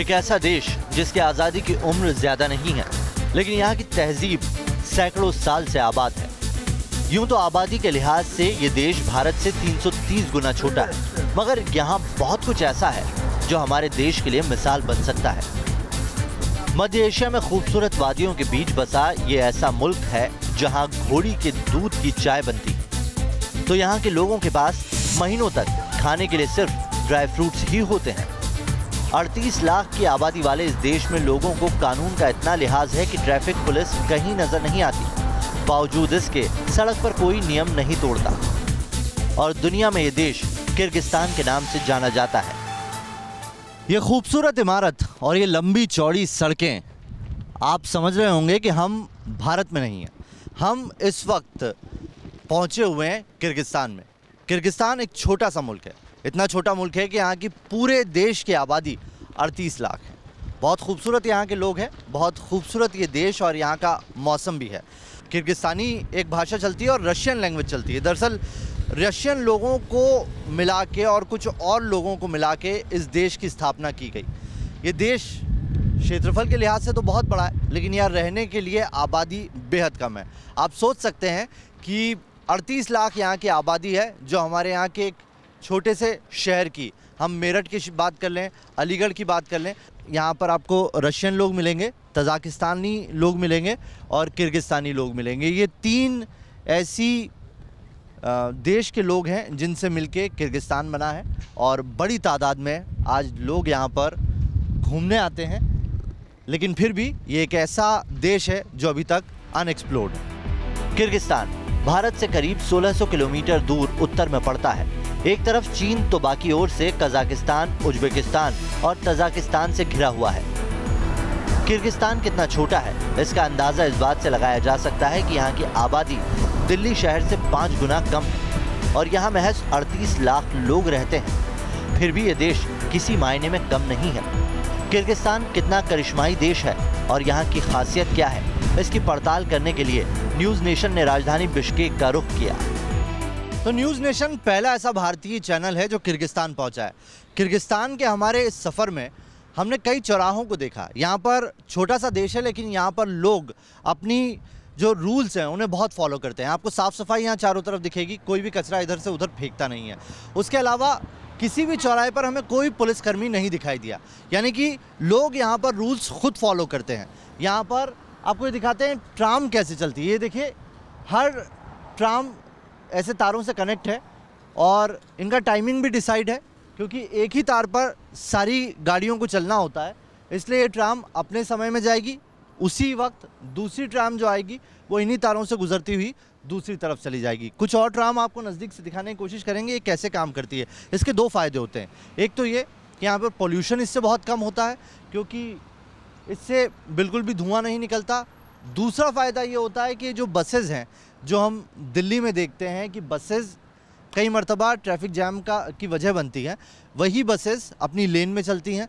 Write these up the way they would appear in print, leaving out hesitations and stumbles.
एक ऐसा देश जिसकी आज़ादी की उम्र ज्यादा नहीं है, लेकिन यहाँ की तहजीब सैकड़ों साल से आबाद है। यूं तो आबादी के लिहाज से ये देश भारत से 330 गुना छोटा है, मगर यहाँ बहुत कुछ ऐसा है जो हमारे देश के लिए मिसाल बन सकता है। मध्य एशिया में खूबसूरत वादियों के बीच बसा ये ऐसा मुल्क है जहाँ घोड़ी के दूध की चाय बनती है, तो यहाँ के लोगों के पास महीनों तक खाने के लिए सिर्फ ड्राई फ्रूट्स ही होते हैं। 38 लाख की आबादी वाले इस देश में लोगों को कानून का इतना लिहाज है कि ट्रैफिक पुलिस कहीं नजर नहीं आती। बावजूद इसके सड़क पर कोई नियम नहीं तोड़ता और दुनिया में ये देश किर्गिस्तान के नाम से जाना जाता है। ये खूबसूरत इमारत और ये लंबी चौड़ी सड़कें, आप समझ रहे होंगे कि हम भारत में नहीं हैं। हम इस वक्त पहुंचे हुए हैं किर्गिस्तान में। किर्गिस्तान एक छोटा सा मुल्क है, इतना छोटा मुल्क है कि यहाँ की पूरे देश की आबादी 38 लाख है। बहुत खूबसूरत यहाँ के लोग हैं, बहुत खूबसूरत ये देश और यहाँ का मौसम भी है। किर्गिस्तानी एक भाषा चलती है और रशियन लैंग्वेज चलती है। दरअसल रशियन लोगों को मिला के और कुछ और लोगों को मिला के इस देश की स्थापना की गई। ये देश क्षेत्रफल के लिहाज से तो बहुत बड़ा है, लेकिन यहाँ रहने के लिए आबादी बेहद कम है। आप सोच सकते हैं कि 38 लाख यहाँ की आबादी है, जो हमारे यहाँ के एक छोटे से शहर की, हम मेरठ की बात कर लें, अलीगढ़ की बात कर लें, यहाँ पर आपको रशियन लोग मिलेंगे, तजाकिस्तानी लोग मिलेंगे और किर्गिस्तानी लोग मिलेंगे। ये तीन ऐसी देश के लोग हैं जिनसे मिलके किर्गिस्तान बना है और बड़ी तादाद में आज लोग यहाँ पर घूमने आते हैं। लेकिन फिर भी ये एक ऐसा देश है जो अभी तक अनएक्सप्लोर्ड है। किर्गिस्तान भारत से करीब 1600 किलोमीटर दूर उत्तर में पड़ता है। एक तरफ चीन तो बाकी ओर से कजाकिस्तान, उज्बेकिस्तान और तजाकिस्तान से घिरा हुआ है। किर्गिस्तान कितना छोटा है इसका अंदाजा इस बात से लगाया जा सकता है कि यहाँ की आबादी दिल्ली शहर से 5 गुना कम है और यहाँ महज 38 लाख लोग रहते हैं। फिर भी ये देश किसी मायने में कम नहीं है। किर्गिस्तान कितना करिश्माई देश है और यहाँ की खासियत क्या है, इसकी पड़ताल करने के लिए न्यूज़ नेशन ने राजधानी बिश्केक का रुख किया। तो न्यूज़ नेशन पहला ऐसा भारतीय चैनल है जो किर्गिस्तान पहुंचा है। किर्गिस्तान के हमारे इस सफ़र में हमने कई चौराहों को देखा। यहाँ पर छोटा सा देश है, लेकिन यहाँ पर लोग अपनी जो रूल्स हैं उन्हें बहुत फॉलो करते हैं। आपको साफ़ सफाई यहाँ चारों तरफ दिखेगी, कोई भी कचरा इधर से उधर फेंकता नहीं है। उसके अलावा किसी भी चौराहे पर हमें कोई पुलिसकर्मी नहीं दिखाई दिया, यानी कि लोग यहाँ पर रूल्स खुद फॉलो करते हैं। यहाँ पर आपको ये दिखाते हैं ट्राम कैसे चलती है। ये देखिए, हर ट्राम ऐसे तारों से कनेक्ट है और इनका टाइमिंग भी डिसाइड है, क्योंकि एक ही तार पर सारी गाड़ियों को चलना होता है। इसलिए ये ट्राम अपने समय में जाएगी, उसी वक्त दूसरी ट्राम जो आएगी वो इन्हीं तारों से गुजरती हुई दूसरी तरफ चली जाएगी। कुछ और ट्राम आपको नज़दीक से दिखाने की कोशिश करेंगे ये कैसे काम करती है। इसके दो फ़ायदे होते हैं। एक तो ये कि यहाँ पर पोल्यूशन इससे बहुत कम होता है, क्योंकि इससे बिल्कुल भी धुआं नहीं निकलता। दूसरा फ़ायदा ये होता है कि जो बसेज़ हैं, जो हम दिल्ली में देखते हैं कि बसेज़ कई मरतबा ट्रैफिक जैम की वजह बनती हैं, वही बसेज़ अपनी लेन में चलती हैं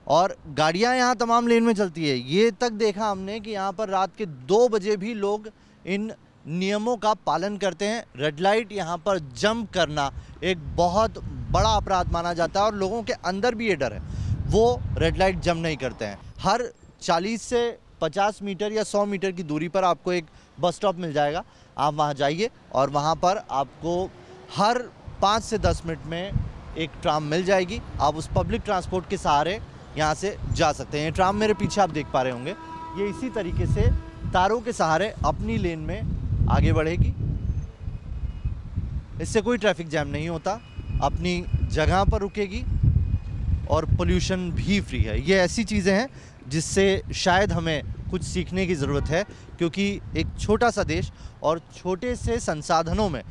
और गाड़ियाँ यहाँ तमाम लेन में चलती है। ये तक देखा हमने कि यहाँ पर रात के 2 बजे भी लोग इन नियमों का पालन करते हैं। रेड लाइट यहाँ पर जंप करना एक बहुत बड़ा अपराध माना जाता है और लोगों के अंदर भी ये डर है, वो रेड लाइट जंप नहीं करते हैं। हर 40 से 50 मीटर या 100 मीटर की दूरी पर आपको एक बस स्टॉप मिल जाएगा। आप वहाँ जाइए और वहाँ पर आपको हर 5 से 10 मिनट में एक ट्राम मिल जाएगी। आप उस पब्लिक ट्रांसपोर्ट के सहारे यहाँ से जा सकते हैं। ट्राम मेरे पीछे आप देख पा रहे होंगे, ये इसी तरीके से तारों के सहारे अपनी लेन में आगे बढ़ेगी। इससे कोई ट्रैफिक जैम नहीं होता, अपनी जगह पर रुकेगी और पोल्यूशन भी फ्री है। ये ऐसी चीज़ें हैं जिससे शायद हमें कुछ सीखने की ज़रूरत है, क्योंकि एक छोटा सा देश और छोटे से संसाधनों में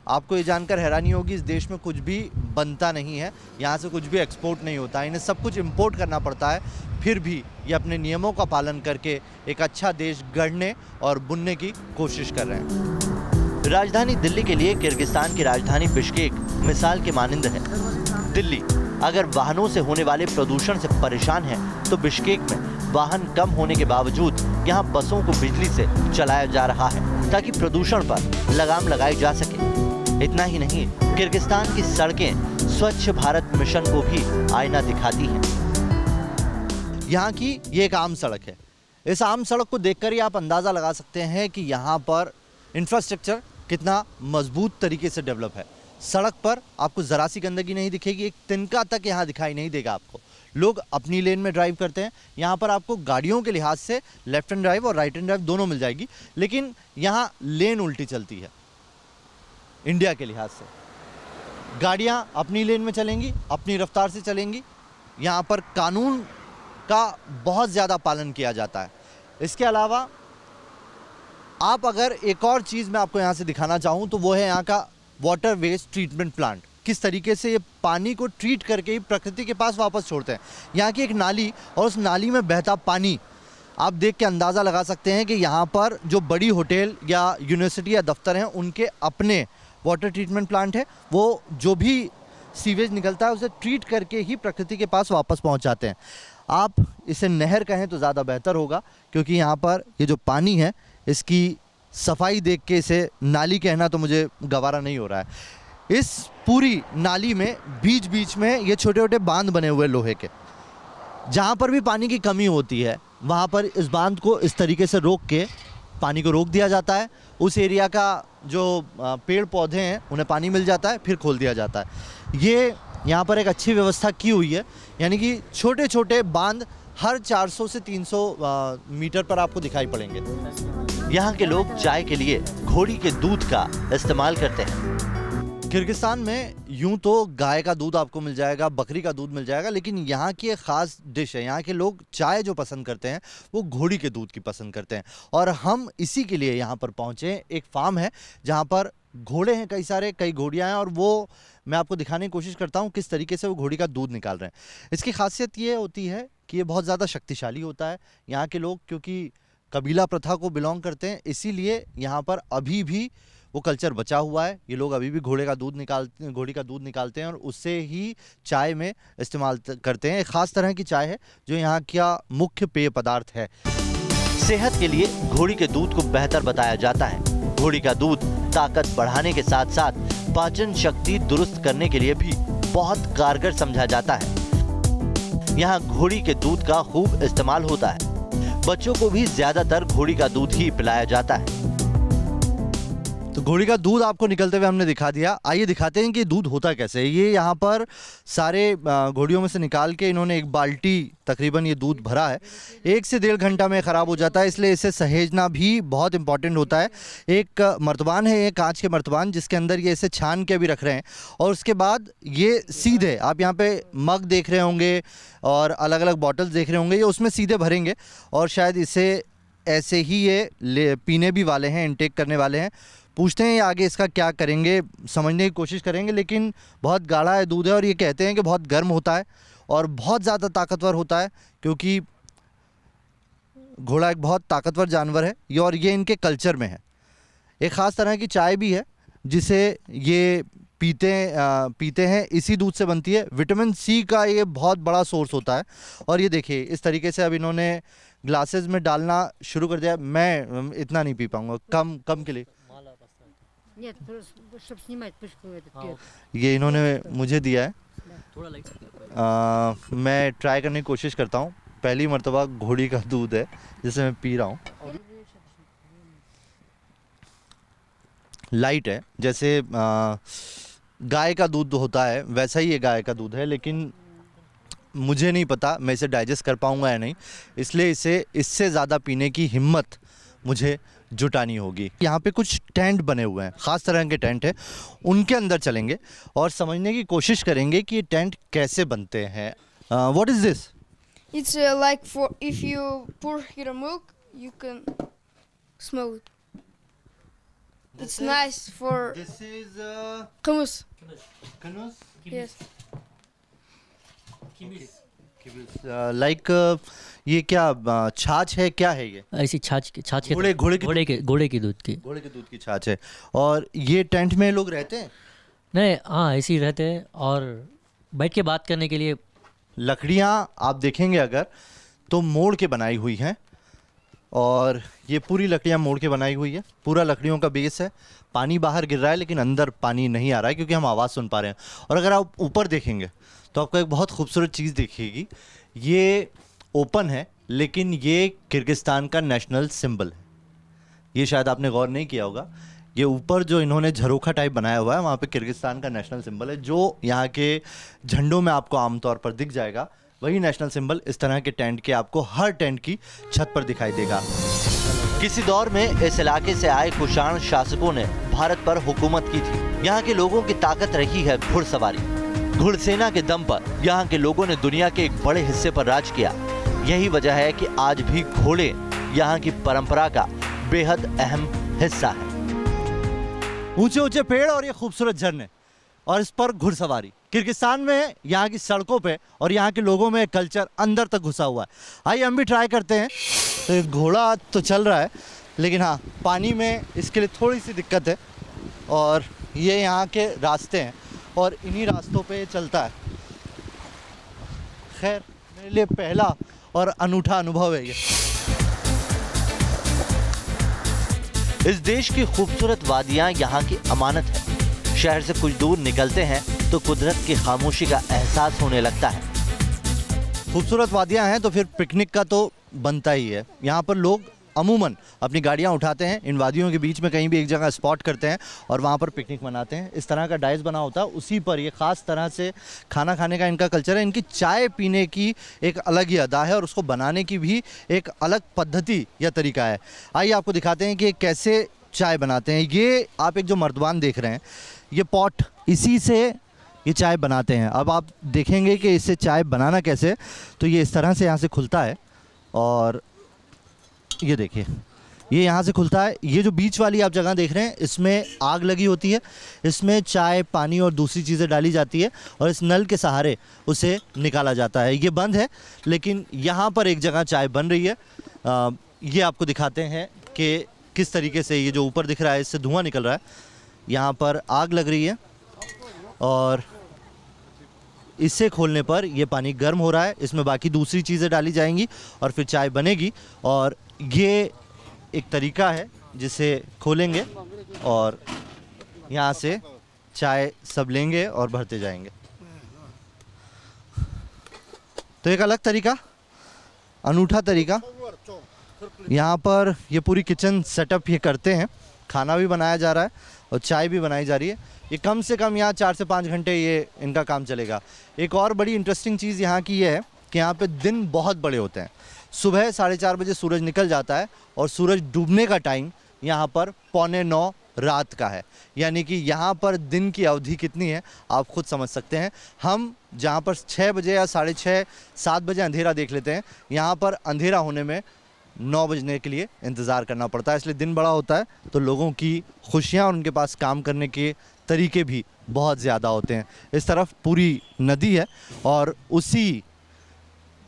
आपको ये जानकर हैरानी होगी, इस देश में कुछ भी बनता नहीं है, यहाँ से कुछ भी एक्सपोर्ट नहीं होता, इन्हें सब कुछ इंपोर्ट करना पड़ता है। फिर भी ये अपने नियमों का पालन करके एक अच्छा देश गढ़ने और बुनने की कोशिश कर रहे हैं। राजधानी दिल्ली के लिए किर्गिस्तान की राजधानी बिश्केक मिसाल के मानिंद है। दिल्ली अगर वाहनों से होने वाले प्रदूषण से परेशान है, तो बिश्केक में वाहन कम होने के बावजूद यहाँ बसों को बिजली से चलाया जा रहा है, ताकि प्रदूषण पर लगाम लगाई जा सके। इतना ही नहीं, किर्गिस्तान की सड़कें स्वच्छ भारत मिशन को भी आईना दिखाती हैं। यहाँ की ये एक आम सड़क है। इस आम सड़क को देखकर ही आप अंदाज़ा लगा सकते हैं कि यहाँ पर इंफ्रास्ट्रक्चर कितना मजबूत तरीके से डेवलप है। सड़क पर आपको ज़रा सी गंदगी नहीं दिखेगी, एक तिनका तक यहाँ दिखाई नहीं देगा आपको। लोग अपनी लेन में ड्राइव करते हैं। यहाँ पर आपको गाड़ियों के लिहाज से लेफ्ट हैंड ड्राइव और राइट हैंड ड्राइव दोनों मिल जाएगी, लेकिन यहाँ लेन उल्टी चलती है। इंडिया के लिहाज से गाड़ियाँ अपनी लेन में चलेंगी, अपनी रफ्तार से चलेंगी। यहाँ पर कानून का बहुत ज़्यादा पालन किया जाता है। इसके अलावा आप अगर एक और चीज़ मैं आपको यहाँ से दिखाना चाहूँ तो वो है यहाँ का वाटर वेस्ट ट्रीटमेंट प्लांट। किस तरीके से ये पानी को ट्रीट करके ही प्रकृति के पास वापस छोड़ते हैं। यहाँ की एक नाली और उस नाली में बहता पानी आप देख के अंदाज़ा लगा सकते हैं कि यहाँ पर जो बड़ी होटल या यूनिवर्सिटी या दफ्तर हैं उनके अपने वाटर ट्रीटमेंट प्लांट है। वो जो भी सीवेज निकलता है उसे ट्रीट करके ही प्रकृति के पास वापस पहुँचाते हैं। आप इसे नहर कहें तो ज़्यादा बेहतर होगा, क्योंकि यहाँ पर ये जो पानी है इसकी सफाई देख के इसे नाली कहना तो मुझे गवारा नहीं हो रहा है। इस पूरी नाली में बीच बीच में ये छोटे छोटे बांध बने हुए लोहे के, जहाँ पर भी पानी की कमी होती है वहाँ पर इस बांध को इस तरीके से रोक के पानी को रोक दिया जाता है। उस एरिया का जो पेड़ पौधे हैं उन्हें पानी मिल जाता है, फिर खोल दिया जाता है। ये यहाँ पर एक अच्छी व्यवस्था की हुई है, यानी कि छोटे छोटे बांध हर 400 से 300 मीटर पर आपको दिखाई पड़ेंगे। यहाँ के लोग चाय के लिए घोड़ी के दूध का इस्तेमाल करते हैं। किर्गिस्तान में यूं तो गाय का दूध आपको मिल जाएगा, बकरी का दूध मिल जाएगा, लेकिन यहाँ की एक ख़ास डिश है। यहाँ के लोग चाय जो पसंद करते हैं वो घोड़ी के दूध की पसंद करते हैं। और हम इसी के लिए यहाँ पर पहुँचे। एक फार्म है जहाँ पर घोड़े हैं, कई सारे, कई घोड़ियाँ हैं, और वो मैं आपको दिखाने की कोशिश करता हूँ किस तरीके से वो घोड़ी का दूध निकाल रहे हैं। इसकी खासियत ये होती है कि ये बहुत ज़्यादा शक्तिशाली होता है। यहाँ के लोग क्योंकि कबीला प्रथा को बिलोंग करते हैं, इसीलिए यहाँ पर अभी भी वो कल्चर बचा हुआ है। ये लोग अभी भी घोड़ी का दूध निकालते हैं और उससे ही चाय में इस्तेमाल करते हैं। एक ख़ास तरह की चाय है जो यहाँ का मुख्य पेय पदार्थ है। सेहत के लिए घोड़ी के दूध को बेहतर बताया जाता है। घोड़ी का दूध ताकत बढ़ाने के साथ साथ पाचन शक्ति दुरुस्त करने के लिए भी बहुत कारगर समझा जाता है। यहाँ घोड़ी के दूध का खूब इस्तेमाल होता है। बच्चों को भी ज्यादातर घोड़ी का दूध ही पिलाया जाता है। तो घोड़ी का दूध आपको निकलते हुए हमने दिखा दिया। आइए दिखाते हैं कि दूध होता कैसे है। ये यहाँ पर सारे घोड़ियों में से निकाल के इन्होंने एक बाल्टी तकरीबन ये दूध भरा है। 1 से 1.5 घंटा में ख़राब हो जाता है, इसलिए इसे सहेजना भी बहुत इंपॉर्टेंट होता है। एक मर्तबान है, ये कांच के मर्तबान, जिसके अंदर ये इसे छान के अभी रख रहे हैं। और उसके बाद ये सीधे, आप यहाँ पे मग देख रहे होंगे और अलग अलग बॉटल्स देख रहे होंगे, ये उसमें सीधे भरेंगे और शायद इसे ऐसे ही ये पीने भी वाले हैं, इनटेक करने वाले हैं। पूछते हैं ये आगे इसका क्या करेंगे, समझने की कोशिश करेंगे। लेकिन बहुत गाढ़ा है दूध है और ये कहते हैं कि बहुत गर्म होता है और बहुत ज़्यादा ताकतवर होता है, क्योंकि घोड़ा एक बहुत ताकतवर जानवर है ये, और ये इनके कल्चर में है। एक ख़ास तरह की चाय भी है जिसे ये पीते हैं, इसी दूध से बनती है। विटामिन सी का ये बहुत बड़ा सोर्स होता है। और ये देखिए इस तरीके से अब इन्होंने ग्लासेस में डालना शुरू कर दिया। मैं इतना नहीं पी पाऊँगा, कम के लिए। ये इन्होंने मुझे दिया है, मैं ट्राई करने की कोशिश करता हूँ। पहली मर्तबा घोड़ी का दूध है जिसे मैं पी रहा हूँ। लाइट है, जैसे गाय का दूध होता है वैसा ही ये गाय का दूध है, लेकिन मुझे नहीं पता मैं इसे डाइजेस्ट कर पाऊँगा या नहीं, इसलिए इससे ज़्यादा पीने की हिम्मत मुझे जुटानी होगी। यहाँ पे कुछ टेंट बने हुए हैं, ख़ास तरह के टेंट है, उनके अंदर चलेंगे और समझने की कोशिश करेंगे कि ये टेंट कैसे बनते हैं। What is this? It's like for if you pour here milk, you can smell it. It's nice for. This is Hummus. Kanus? Yes. Like ये क्या छाछ है, क्या है ये? ऐसी छाछ के घोड़े की दूध की छाछ है। और ये टेंट में लोग रहते हैं? नहीं, हाँ ऐसे ही रहते हैं और बैठ के बात करने के लिए। लकड़ियाँ आप देखेंगे अगर तो मोड़ के बनाई हुई हैं, और ये पूरी लकड़ियाँ मोड़ के बनाई हुई है। पूरा लकड़ियों का बेस है। पानी बाहर गिर रहा है लेकिन अंदर पानी नहीं आ रहा है क्योंकि हम आवाज़ सुन पा रहे हैं। और अगर आप ऊपर देखेंगे तो आपको एक बहुत खूबसूरत चीज़ दिखेगी। ये ओपन है, लेकिन ये किर्गिस्तान का नेशनल सिंबल है। ये शायद आपने गौर नहीं किया होगा, ये ऊपर जो इन्होंने झरोखा टाइप बनाया हुआ है वहाँ पे किर्गिस्तान का नेशनल सिंबल है, जो यहाँ के झंडों में आपको आमतौर पर दिख जाएगा। वही नेशनल सिंबल इस तरह के टेंट के आपको हर टेंट की छत पर दिखाई देगा। किसी दौर में इस इलाके से आए कुषाण शासकों ने भारत पर हुकूमत की थी। यहाँ के लोगों की ताकत रही है घुड़सवारी। घुड़सेना के दम पर यहाँ के लोगों ने दुनिया के एक बड़े हिस्से पर राज किया। यही वजह है कि आज भी घोड़े यहाँ की परंपरा का बेहद अहम हिस्सा है। ऊंचे ऊंचे पेड़ और ये खूबसूरत झरने और इस पर घुड़सवारी। किर्गिस्तान में यहाँ की सड़कों पे और यहाँ के लोगों में कल्चर अंदर तक घुसा हुआ है। आइए हम भी ट्राई करते हैं। तो एक घोड़ा तो चल रहा है, लेकिन हाँ, पानी में इसके लिए थोड़ी सी दिक्कत है। और ये यहाँ के रास्ते हैं और इन्हीं रास्तों पे चलता है। खैर, मेरे लिए पहला और अनूठा अनुभव है ये। इस देश की खूबसूरत वादियां यहाँ की अमानत है। शहर से कुछ दूर निकलते हैं तो कुदरत की खामोशी का एहसास होने लगता है। खूबसूरत वादियां हैं तो फिर पिकनिक का तो बनता ही है। यहाँ पर लोग अमूमन अपनी गाड़ियाँ उठाते हैं, इन वादियों के बीच में कहीं भी एक जगह स्पॉट करते हैं और वहाँ पर पिकनिक मनाते हैं। इस तरह का डाइस बना होता है, उसी पर ये ख़ास तरह से खाना खाने का इनका कल्चर है। इनकी चाय पीने की एक अलग ही अदा है और उसको बनाने की भी एक अलग पद्धति या तरीका है। आइए आपको दिखाते हैं कि कैसे चाय बनाते हैं। ये आप एक जो मर्दबान देख रहे हैं, ये पॉट, इसी से ये चाय बनाते हैं। अब आप देखेंगे कि इससे चाय बनाना कैसे, तो ये इस तरह से यहाँ से खुलता है और ये देखिए, ये यहाँ से खुलता है। ये जो बीच वाली आप जगह देख रहे हैं, इसमें आग लगी होती है, इसमें चाय, पानी और दूसरी चीज़ें डाली जाती है और इस नल के सहारे उसे निकाला जाता है। ये बंद है, लेकिन यहाँ पर एक जगह चाय बन रही है। ये आपको दिखाते हैं कि किस तरीके से ये जो ऊपर दिख रहा है, इससे धुआं निकल रहा है। यहाँ पर आग लग रही है और इससे खोलने पर यह पानी गर्म हो रहा है, इसमें बाकी दूसरी चीज़ें डाली जाएंगी और फिर चाय बनेगी। और ये एक तरीका है जिसे खोलेंगे और यहाँ से चाय सब लेंगे और भरते जाएंगे। तो एक अलग तरीका, अनूठा तरीका। यहाँ पर ये पूरी किचन सेटअप ये करते हैं, खाना भी बनाया जा रहा है और चाय भी बनाई जा रही है। ये कम से कम यहाँ 4 से 5 घंटे ये इनका काम चलेगा। एक और बड़ी इंटरेस्टिंग चीज़ यहाँ की ये है कि यहाँ पे दिन बहुत बड़े होते हैं। सुबह 4:30 बजे सूरज निकल जाता है और सूरज डूबने का टाइम यहाँ पर 8:45 रात का है। यानी कि यहाँ पर दिन की अवधि कितनी है आप खुद समझ सकते हैं। हम जहाँ पर 6 बजे या 6:30, 7 बजे अंधेरा देख लेते हैं, यहाँ पर अंधेरा होने में 9 बजने के लिए इंतज़ार करना पड़ता है। इसलिए दिन बड़ा होता है तो लोगों की खुशियाँ और उनके पास काम करने के तरीके भी बहुत ज़्यादा होते हैं। इस तरफ पूरी नदी है और उसी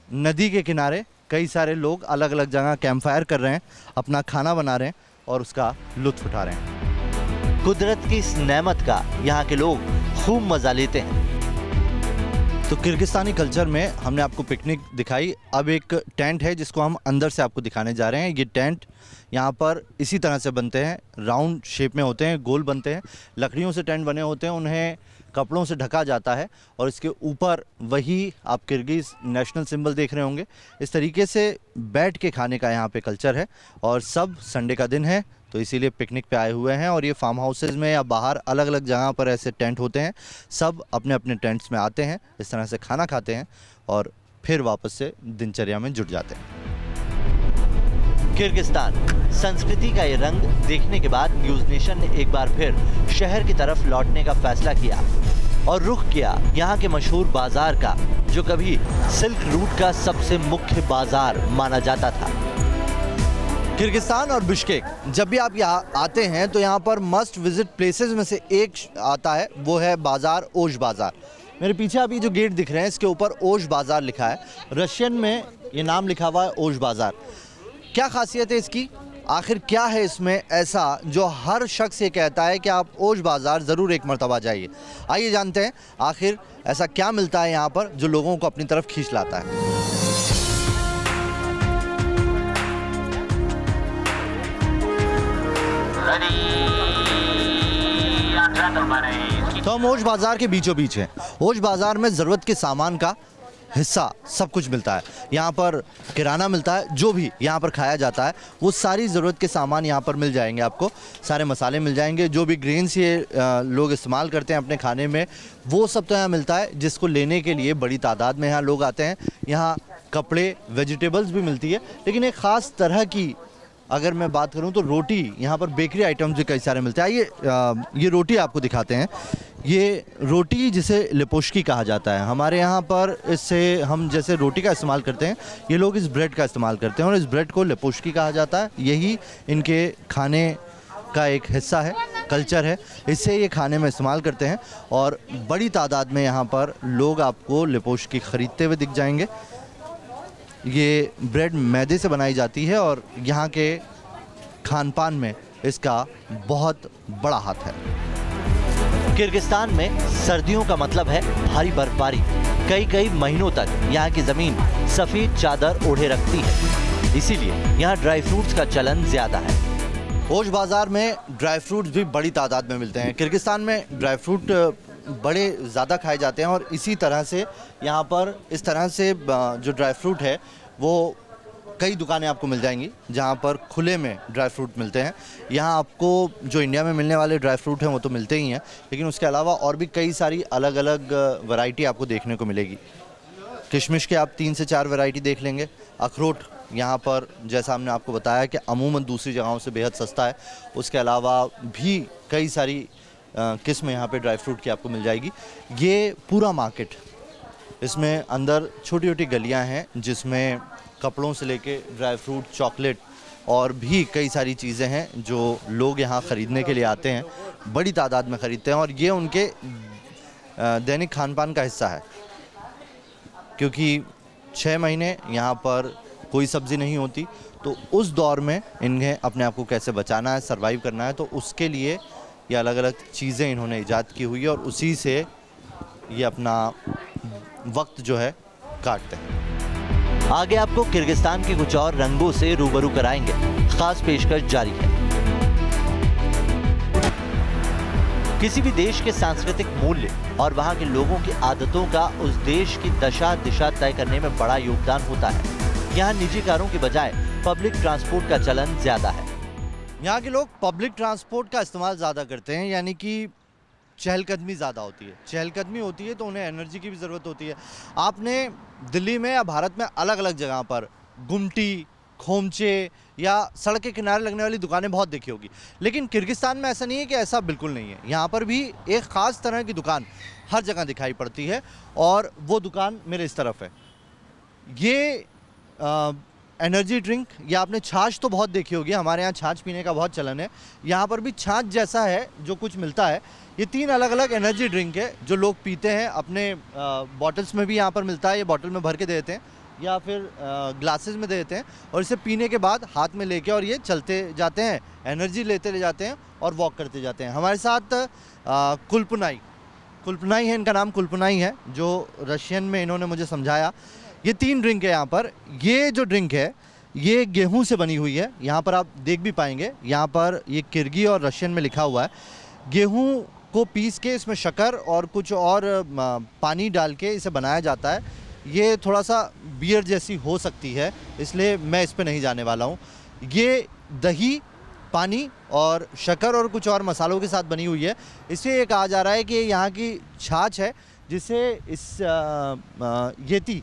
नदी के किनारे कई सारे लोग अलग अलग जगह कैंप फायर कर रहे हैं, अपना खाना बना रहे हैं और उसका लुत्फ़ उठा रहे हैं। कुदरत की इस नेमत का यहाँ के लोग खूब मज़ा लेते हैं। तो किर्गिस्तानी कल्चर में हमने आपको पिकनिक दिखाई। अब एक टेंट है जिसको हम अंदर से आपको दिखाने जा रहे हैं। ये टेंट यहाँ पर इसी तरह से बनते हैं, राउंड शेप में होते हैं, गोल बनते हैं, लकड़ियों से टेंट बने होते हैं, उन्हें कपड़ों से ढका जाता है और इसके ऊपर वही आप किर्गिज़ नेशनल सिंबल देख रहे होंगे। इस तरीके से बैठ के खाने का यहाँ पे कल्चर है और सब संडे का दिन है तो इसीलिए पिकनिक पे आए हुए हैं। और ये फार्म हाउसेज में या बाहर अलग अलग जगह पर ऐसे टेंट होते हैं, सब अपने अपने टेंट्स में आते हैं, इस तरह से खाना खाते हैं और फिर वापस से दिनचर्या में जुट जाते हैं। किर्गिस्तान संस्कृति का ये रंग देखने के बाद न्यूज़ नेशन ने एक बार फिर शहर की तरफ लौटने का फैसला किया और रुख किया यहाँ के मशहूर बाजार का, जो कभी सिल्क रूट का सबसे मुख्य बाजार माना जाता था। किर्गिस्तान और बिश्केक, जब भी आप यहाँ आते हैं तो यहाँ पर मस्ट विजिट प्लेसेस में से एक आता है, वो है बाज़ार ओश बाज़ार। मेरे पीछे अभी जो गेट दिख रहे हैं इसके ऊपर ओश बाज़ार लिखा है, रशियन में ये नाम लिखा हुआ है ओश बाज़ार। क्या खासियत है इसकी, आखिर क्या है इसमें ऐसा जो हर शख्स ये कहता है कि आप ओश बाज़ार ज़रूर एक मरतबा जाइए। आइए जानते हैं आखिर ऐसा क्या मिलता है यहाँ पर जो लोगों को अपनी तरफ खींच लाता है। तो हम ओश बाज़ार के बीचों बीच हैं। ओश बाज़ार में ज़रूरत के सामान का हिस्सा सब कुछ मिलता है। यहाँ पर किराना मिलता है, जो भी यहाँ पर खाया जाता है वो सारी ज़रूरत के सामान यहाँ पर मिल जाएंगे आपको। सारे मसाले मिल जाएंगे, जो भी ग्रेन्स ये लोग इस्तेमाल करते हैं अपने खाने में वो सब तो यहाँ मिलता है, जिसको लेने के लिए बड़ी तादाद में यहाँ लोग आते हैं। यहाँ कपड़े, वेजिटेबल्स भी मिलती है, लेकिन एक ख़ास तरह की अगर मैं बात करूं तो रोटी, यहाँ पर बेकरी आइटम्स भी कई सारे मिलते हैं। ये रोटी आपको दिखाते हैं। ये रोटी जिसे लिपोश्की कहा जाता है, हमारे यहाँ पर इससे हम जैसे रोटी का इस्तेमाल करते हैं, ये लोग इस ब्रेड का इस्तेमाल करते हैं और इस ब्रेड को लिपोश्की कहा जाता है। यही इनके खाने का एक हिस्सा है, कल्चर है, इससे ये खाने में इस्तेमाल करते हैं और बड़ी तादाद में यहाँ पर लोग आपको लिपोश्की ख़रीदते हुए दिख जाएंगे। ये ब्रेड मैदे से बनाई जाती है और यहाँ के खान पान में इसका बहुत बड़ा हाथ है। किर्गिस्तान में सर्दियों का मतलब है भारी बर्फबारी। कई महीनों तक यहाँ की ज़मीन सफ़ेद चादर ओढ़े रखती है, इसीलिए यहाँ ड्राई फ्रूट्स का चलन ज़्यादा है। ओश बाज़ार में ड्राई फ्रूट्स भी बड़ी तादाद में मिलते हैं। किर्गिस्तान में ड्राई फ्रूट बड़े ज़्यादा खाए जाते हैं और इसी तरह से यहाँ पर इस तरह से जो ड्राई फ्रूट है वो कई दुकानें आपको मिल जाएंगी जहाँ पर खुले में ड्राई फ्रूट मिलते हैं। यहाँ आपको जो इंडिया में मिलने वाले ड्राई फ्रूट हैं वो तो मिलते ही हैं, लेकिन उसके अलावा और भी कई सारी अलग अलग वैरायटी आपको देखने को मिलेगी। किशमिश के आप 3 से 4 वैरायटी देख लेंगे। अखरोट यहाँ पर जैसा हमने आपको बताया कि अमूमन दूसरी जगहों से बेहद सस्ता है। उसके अलावा भी कई सारी किस्म यहाँ पे ड्राई फ्रूट की आपको मिल जाएगी। ये पूरा मार्केट, इसमें अंदर छोटी छोटी गलियाँ हैं जिसमें कपड़ों से लेके ड्राई फ्रूट, चॉकलेट और भी कई सारी चीज़ें हैं जो लोग यहाँ ख़रीदने के लिए आते हैं, बड़ी तादाद में ख़रीदते हैं और ये उनके दैनिक खान पान का हिस्सा है। क्योंकि 6 महीने यहाँ पर कोई सब्ज़ी नहीं होती, तो उस दौर में इन्हें अपने आप को कैसे बचाना है, सरवाइव करना है, तो उसके लिए ये अलग अलग चीज़ें इन्होंने ईजाद की हुई है और उसी से ये अपना वक्त जो है काटते हैं। आगे आपको किर्गिस्तान के कुछ और रंगों से रूबरू कराएंगे। खास पेशकश जारी है। किसी भी देश के सांस्कृतिक मूल्य और वहां के लोगों की आदतों का उस देश की दशा दिशा तय करने में बड़ा योगदान होता है। यहाँ निजी कारों के बजाय पब्लिक ट्रांसपोर्ट का चलन ज्यादा है। यहाँ के लोग पब्लिक ट्रांसपोर्ट का इस्तेमाल ज़्यादा करते हैं, यानी कि चहलकदमी ज़्यादा होती है। चहलकदमी होती है तो उन्हें एनर्जी की भी ज़रूरत होती है। आपने दिल्ली में या भारत में अलग अलग जगह पर गुमटी, खोमचे या सड़क के किनारे लगने वाली दुकानें बहुत देखी होगी, लेकिन किर्गिस्तान में ऐसा नहीं है कि ऐसा बिल्कुल नहीं है। यहाँ पर भी एक ख़ास तरह की दुकान हर जगह दिखाई पड़ती है और वो दुकान मेरे इस तरफ है। ये एनर्जी ड्रिंक, या आपने छाछ तो बहुत देखी होगी, हमारे यहाँ छाछ पीने का बहुत चलन है। यहाँ पर भी छाछ जैसा है जो कुछ मिलता है। ये 3 अलग अलग एनर्जी ड्रिंक है जो लोग पीते हैं। अपने बॉटल्स में भी यहाँ पर मिलता है, ये बॉटल में भर के दे देते हैं या फिर ग्लासेस में दे देते हैं और इसे पीने के बाद हाथ में लेके और ये चलते जाते हैं, एनर्जी लेते ले जाते हैं और वॉक करते जाते हैं। हमारे साथ कुल्पनाई है, इनका नाम कुल्पनाई है, जो रशियन में इन्होंने मुझे समझाया। ये 3 ड्रिंक है यहाँ पर। ये जो ड्रिंक है ये गेहूं से बनी हुई है। यहाँ पर आप देख भी पाएंगे, यहाँ पर ये किर्गी और रशियन में लिखा हुआ है। गेहूं को पीस के इसमें शक्कर और कुछ और पानी डाल के इसे बनाया जाता है। ये थोड़ा सा बियर जैसी हो सकती है, इसलिए मैं इस पे नहीं जाने वाला हूँ। ये दही, पानी और शक्कर और कुछ और मसालों के साथ बनी हुई है। इसे ये कहा जा रहा है कि यहाँ की छाछ है, जिसे इस येती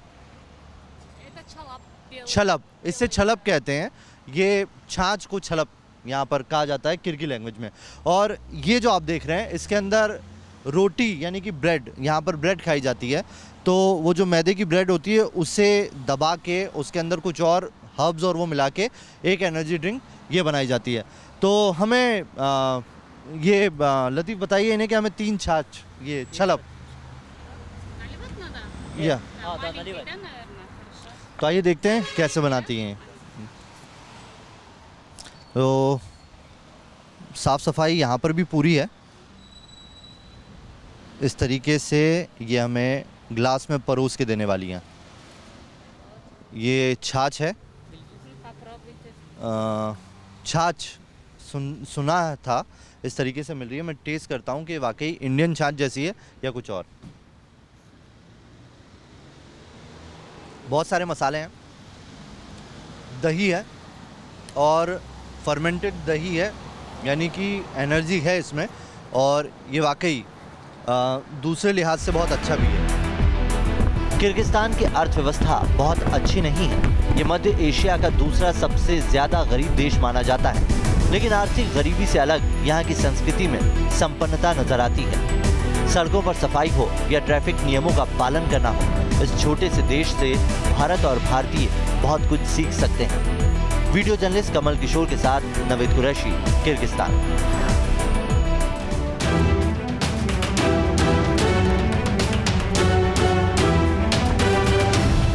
छलब, इससे छलब कहते हैं। ये छाछ को छलब यहाँ पर कहा जाता है किर्गी लैंग्वेज में। और ये जो आप देख रहे हैं इसके अंदर रोटी यानी कि ब्रेड, यहाँ पर ब्रेड खाई जाती है। तो वो जो मैदे की ब्रेड होती है उसे दबा के उसके अंदर कुछ और हर्ब्स और वो मिला के एक एनर्जी ड्रिंक ये बनाई जाती है। तो हमें ये लतीफ़ बताइए इन्हें कि हमें 3 छाछ, ये छलब या तो आइए देखते हैं कैसे बनाती हैं। तो साफ़ सफाई यहाँ पर भी पूरी है। इस तरीके से ये हमें ग्लास में परोस के देने वाली हैं। ये छाछ है। छाछ सुना था इस तरीके से मिल रही है। मैं टेस्ट करता हूँ कि वाकई इंडियन छाछ जैसी है या कुछ और। बहुत सारे मसाले हैं, दही है और फर्मेंटेड दही है, यानी कि एनर्जी है इसमें, और ये वाकई दूसरे लिहाज से बहुत अच्छा भी है। किर्गिस्तान की अर्थव्यवस्था बहुत अच्छी नहीं है। ये मध्य एशिया का दूसरा सबसे ज्यादा गरीब देश माना जाता है, लेकिन आर्थिक गरीबी से अलग यहाँ की संस्कृति में संपन्नता नजर आती है। सड़कों पर सफाई हो या ट्रैफिक नियमों का पालन करना हो, इस छोटे से देश से भारत और भारतीय बहुत कुछ सीख सकते हैं। वीडियो जर्नलिस्ट कमल किशोर के साथ नवीद कुरैशी, किर्गिस्तान।